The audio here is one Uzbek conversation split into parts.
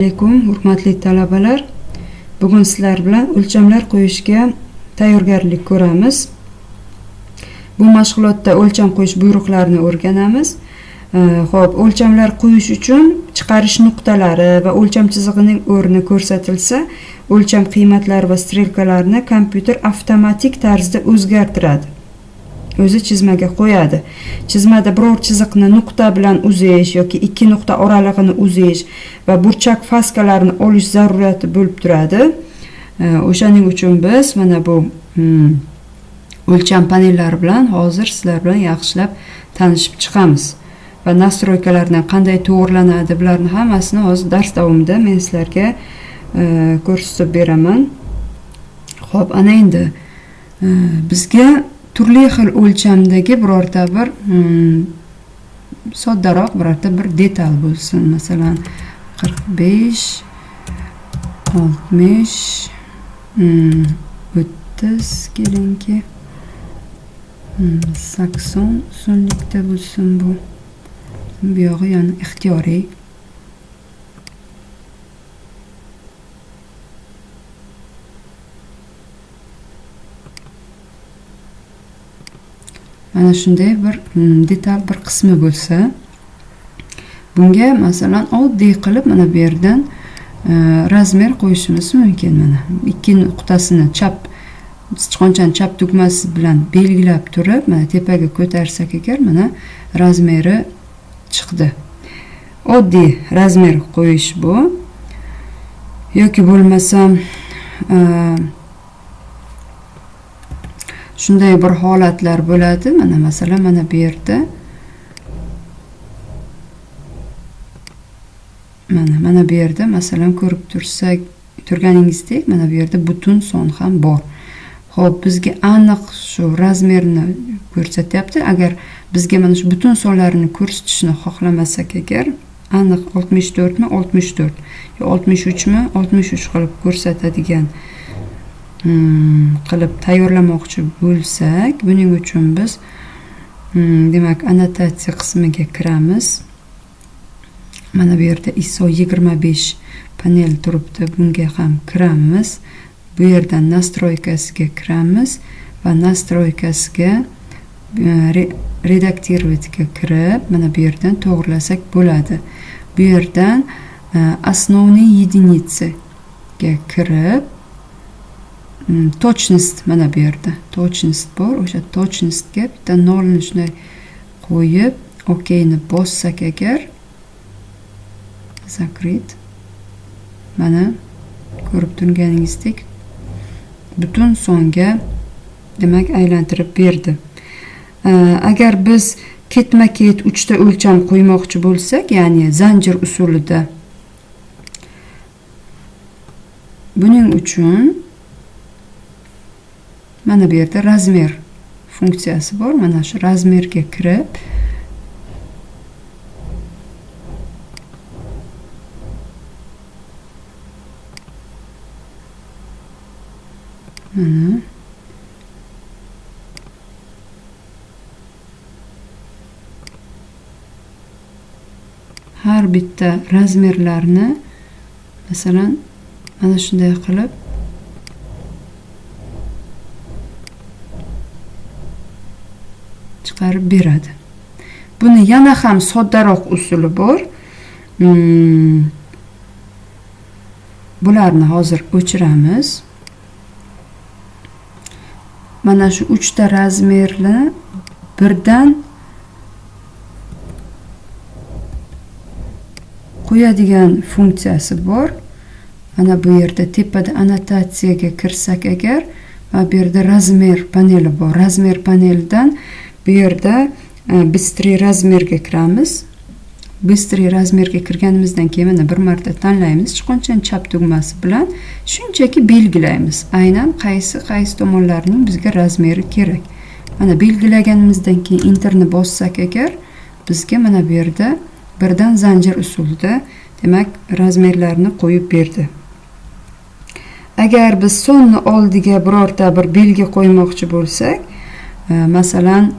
Alaykum, hurmatli talabalar. Bugun sizlar bilan o'lchamlar qo'yishga tayyorgarlik ko'ramiz. Bu mashg'ulotda o'lcham qo'yish buyruqlarini o'rganamiz. Xo'p, o'lchamlar qo'yish uchun chiqarish nuqtalari va o'lcham chizig'ining o'rni ko'rsatilsa, o'lcham qiymatlari va strelkalarni kompyuter avtomatik tarzda o'zgartiradi. O'zi chizmaga qo'yadi. Chizmada biror chiziqni nuqta bilan uzish yoki ikki nuqta oralig'ini uzish va burchak faskalarini olish zarurati bo'lib turadi. O'shaning uchun biz mana bu o'lcham panellari bilan hozir sizlar bilan yaxshilab tanishib chiqamiz. Va nastroykalardan qanday to'g'rilanadi, bularni hammasini hozir dars davomida men sizlarga ko'rsatib beraman. Xo'p, ana endi bizga turli xil o'lchamdagi birorta bir soddaroq birorta bir detal bo'lsin. Masalan, 45, 60, 30 kelinki 80 uzunlikda bo'lsin bu. Bu yog'i yana ixtiyoriy. Mana shunday bir detal bir qismi bo'lsa, bunga masalan oddiy qilib mana bu yerdan razmer qo'yishimiz mumkin. Mana ikki nuqtasini chap sichqonchaning chap tugmasi bilan belgilab turib, mana tepaga ko'tarsak agar mana razmeri chiqdi. Oddiy razmer qo'yish bu. Yoki bo'lmasam shunday bir holatlar bo'ladi. Mana masalan mana bu yerda mana bu yerda masalan ko'rib turganingizdek mana bu yerda butun son ham bor. Xo'p, bizga aniq shu razmerni ko'rsatyapti. Agar bizga mana shu butun sonlarini ko'rsatishni xohlamasak agar aniq 64 mi 64 yo 63 mi 63 qilib ko'rsatadigan qilib tayyorlamoqchi bo'lsak, buning uchun biz demak annotatsiya qismiga kiramiz. Mana bu yerda ISO 25 panel turibdi. Bunga ham kiramiz. Bu yerdan nastroykasiga kiramiz va nastroykasiga redaktirovga kirib, mana bu yerdan to'g'rilasak bo'ladi. Bu yerdan основные единицы-ga kirib точность mana bu yerda точность bor. O'sha точностьga bitta 0 ni shunday qo'yib, OK ni bossak agar zakrit. Mana ko'rib turganingizdek butun songa demak aylantirib berdi. Agar biz ketma-ket 3 ta o'lcham qo'ymoqchi bo'lsak, ya'ni zanjir usulida, buning uchun mana bu yerda razmer funksiyasi bor. Mana shu razmerga kirib mana har bitta razmerlarni masalan mana shunday qilib chiqarib beradi. Buni yana ham soddaroq usuli bor. Bularni hozir o'chiramiz. Mana shu 3 ta razmerni birdan qo'yadigan funksiyasi bor. Mana bu yerda tepada annotatsiyaga kirsak agar, va bu yerda razmer paneli bor. Razmer panelidan bu yerda bыстрый razmerga kiramiz. Bыстрый razmerga kirganimizdan keyin mana bir marta tanlaymiz. Sichqonchaning chap tugmasi bilan shunchaki belgilaymiz. Aynan qaysi tomonlarning bizga razmeri kerak. Mana belgilaganimizdan keyin enterni bossak agar bizga mana bu yerda birdan zanjir usulida demak razmerlarni qo'yib berdi. Agar biz sonni oldiga birorta bir belgi qo'ymoqchi bo'lsak, masalan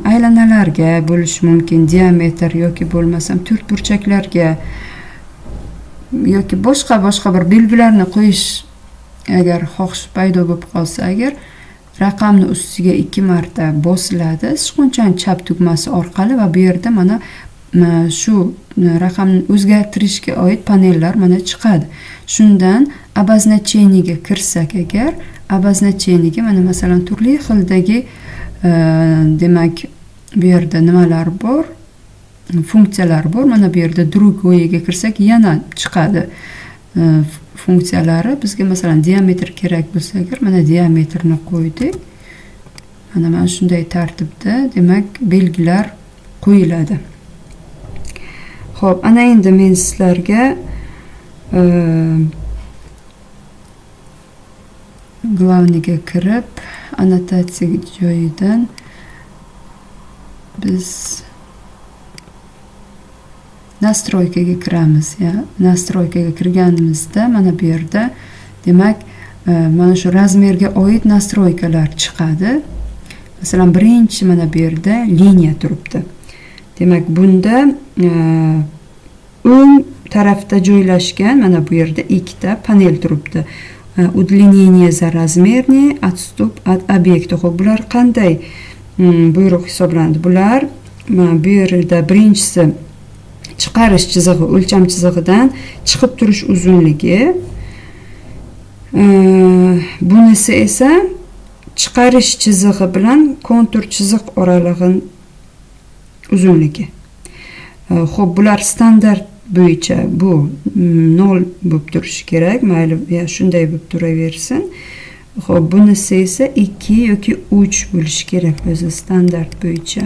aylanalarga bo'lish mumkin, diametr yoki bo'lmasam to'rt burchaklarga yoki boshqa bir belgilarni qo'yish agar xohish paydo bo'lib qolsa, agar raqamni ustiga 2 marta bosiladi sichqonchaning chap tugmasi orqali va bu yerda mana shu raqamni o'zgartirishga oid panellar mana chiqadi. Shundan обозначениеga kirsak agar, обозначениеga mana masalan turli xildagi demak bu yerda nimalar bor? Funksiyalar bor. Mana bu yerda другойga kirsak yana chiqadi funksiyalari. Bizga masalan diametr kerak bo'lsa agar, mana diametrni qo'ydik. Mana shunday tartibda demak belgilar qo'yiladi. Xo'p, ana endi men sizlarga glavniga kirib, annotatsiya joyidan biz настройкаga kiramiz. Настройкаga kirganimizda mana bu yerda demak mana shu razmerga oid настройкалар chiqadi. Masalan, birinchi mana bu yerda liniya turibdi. Demak, bunda o'ng tarafda joylashgan mana bu yerda ikkita panel turibdi. Удлинение за размерные, отступ от объекта. Xo'p, bular qanday buyruq hisoblanadi? Bular bu yerda birinchisi chiqarish chizig'i, o'lcham chizig'idan chiqib turish uzunligi. Bunisi esa chiqarish chizig'i bilan kontur chiziq oralig'i uzunligi. Xo'p, bular standart bo'yicha bu 0 bo'lib turishi kerak. Mayli, shunday bo'lib turaversin. Xo'p, bunisi esa 2 yoki 3 bo'lishi kerak o'zi standart bo'yicha.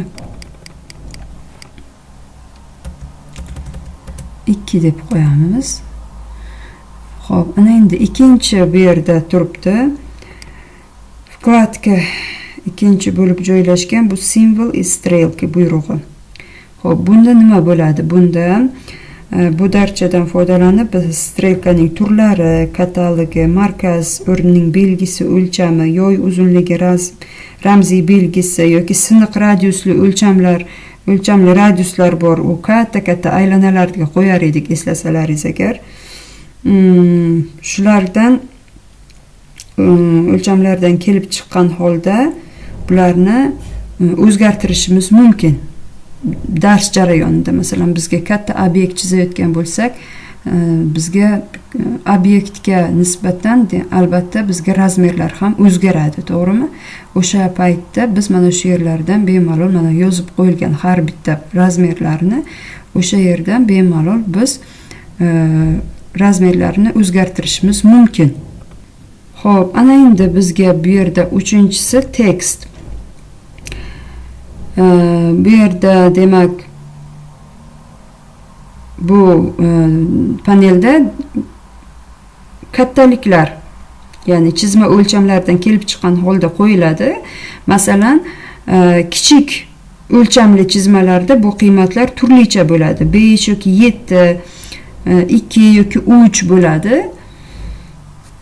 2 deb qo'yamiz. Xo'p, ana endi ikkinchi bu yerda turibdi. Vkladka ikkinchi bo'lib joylashgan bu symbol и стрелки buyrug'i. Xo'p, bunda nima bo'ladi? Bunda bu darchadan foydalanib biz strelkaning turlari, katalogi, markaz o'rnining belgisi, o'lchami, yoy uzunligi, ramziy belgisi yoki siniq radiusli o'lchamli radiuslar bor. U katta aylanalarga qo'yar edik, eslasalaringiz agar. Shulardan o'lchamlardan kelib chiqqan holda bularni o'zgartirishimiz mumkin. Dars jarayonida masalan bizga katta obyekt chizayotgan bo'lsak, bizga obyektga nisbatan albatta bizga razmerlar ham o'zgaradi, to'g'rimi? O'sha paytda biz mana shu yerlardan bemalol mana yozib qo'yilgan har bitta razmerlarni o'sha yerdan bemalol biz razmerlarni o'zgartirishimiz mumkin. Xo'p, ana endi bizga bu yerda uchinchisi tekst. Bu yerda demak bu panelda kattaliklar, ya'ni chizma o'lchamlardan kelib chiqqan holda qo'yiladi. Masalan, kichik o'lchamli chizmalarda bu qiymatlar turlicha bo'ladi. 5 yoki 7, 2 yoki 3 bo'ladi.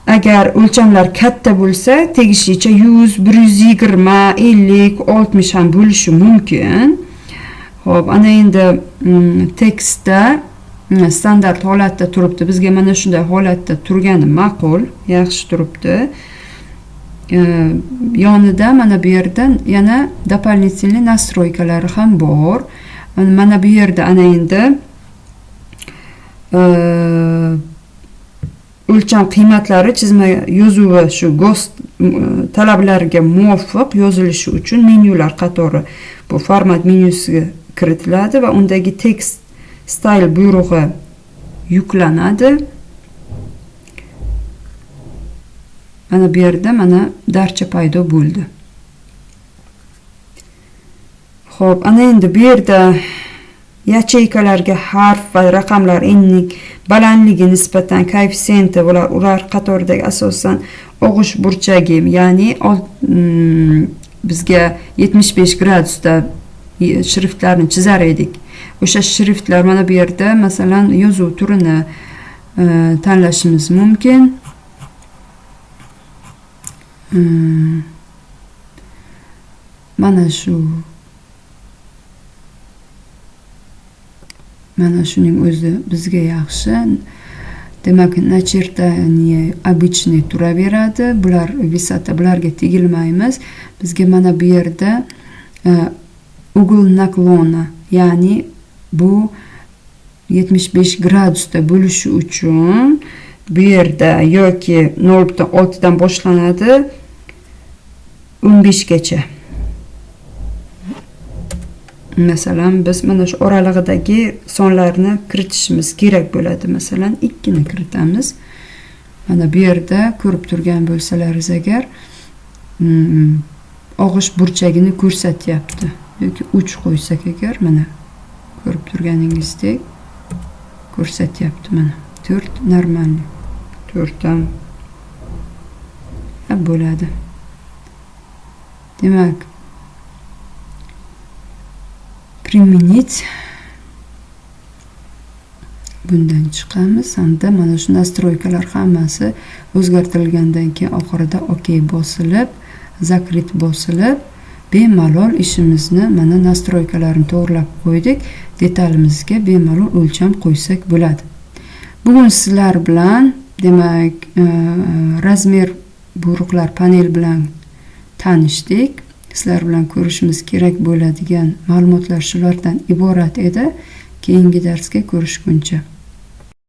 Agar o'lchamlar katta bo'lsa, tegishlicha 100, 120, 50, 60 ham bo'lishi mumkin. Xo'p, ana endi tekstda standart holatda turibdi. Bizga mana shunday holatda turgani ma'qul, yaxshi turibdi. Yonida mana bu yerda yana дополнительный настройкалari ham bor. Mana bu yerda ana endi o'lcham qiymatlari chizma yozuvi shu GOST talablariga muvofiq yozilishi uchun menyular qatori bu format menyusiga kiritiladi va undagi text style buyrug'i yuklanadi. Mana bu yerda mana darcha paydo bo'ldi. Xo'p, ana endi bu yerda yacheykalarga harf va raqamlar enining balandligi nisbatan koeffitsiyenti ular qatoridagi asosan og'ish burchagi, ya'ni bizga 75 gradusda shriftlarni chizar edik. O'sha shriftlar mana bu yerda masalan yozuv turini tanlashimiz mumkin. Mana shuning o'zi bizga yaxshi. Demak, начертание обычный turaveradi. Bular visata, bularga tegilmaymiz. Bizga mana bu yerda ugl naklona, ya'ni bu 75 gradusda bo'lishi uchun bu yerda yoki 0.6 dan boshlanadi 15 gacha. Masalan, biz mana shu oralig'idagi sonlarni kiritishimiz kerak bo'ladi. Masalan, 2 ni kiritamiz. Mana bu yerda ko'rib turgan bo'lsalaringiz agar og'ish burchagini ko'rsatyapti. Yoki uch qo'ysak agar, mana ko'rib turganingizdek ko'rsatyapti. Mana 4 normalniy. 4 ham bo'ladi. Demak, применить bundan chiqamiz. Hamda mana shu nastroykalar hammasi o'zgartirilgandan keyin oxirida OK bosilib, zakrit bosilib, bemalol ishimizni mana nastroykalarni to'g'rilab qo'ydik. Detalimizga bemalol o'lcham qo'ysak bo'ladi. Bugun sizlar bilan demak razmer buyruqlar panel bilan tanishdik. Sizlar bilan ko'rishimiz kerak bo'ladigan ma'lumotlar shulardan iborat edi. Keyingi darsga ko'rishguncha